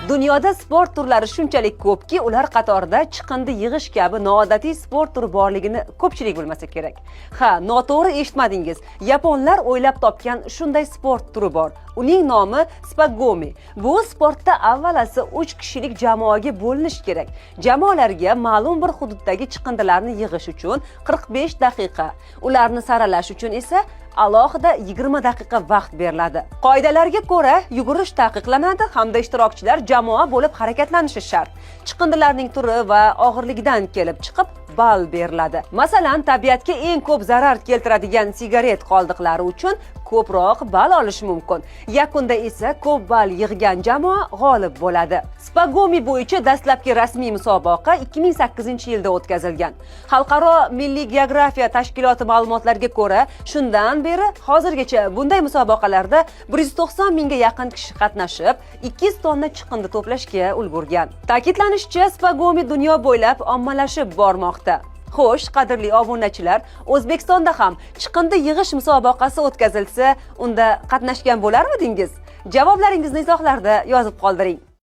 Dunyoda sport turlari shunchalik ko'pki, ular qatorida chiqindi yig'ish kabi noodatiy sport turi borligini ko'pchilik bilmasa kerak. Ha, noto'g'ri eshitmadingiz. Yaponlar o'ylab topgan shunday sport turi bor. Uning nomi spagomi. Bu sportda avvalasi 3 kishilik jamoaga bo'linish kerak. Jamoalarga ma'lum bir hududdagi chiqindilarni yig'ish uchun 45 daqiqa, ularni saralash uchun esa alohida 20 daqiqa vaqt beriladi. Qoidalarga ko'ra, yugurish taqiqlanadi hamda ishtirokchilar jamoa bo'lib harakatlanishi shart. Chiqindilarning turi va og'irligidan kelib chiqib ball beriladi. Masalan, tabiatga eng ko'p zarar keltiradigan sigaret qoldiqlari uchun ko'proq ball olish mumkin. Yakunda esa ko'p ball yig'gan jamoa g'olib bo'ladi. Spagomi bo'yicha dastlabki rasmiy musobaqa 2008-yilda o'tkazilgan. Xalqaro Milliy geografiya tashkiloti ma'lumotlariga ko'ra, shundan beri hozirgacha bunday musobaqalarda 190 mingga yaqin kishi qatnashib, 200 tonna chiqindi to'plashga ulgurgan. Ta'kidlanishicha, spagomi dunyo bo'ylab ommalashib bormoqda. Xo'sh, qadrli obunachilar, O'zbekistonda ham chiqindi yig'ish musobaqasi o'tkazilsa, unda qatnashgan bo'larmidingiz? Javoblaringizni izohlarda yozib qoldiring.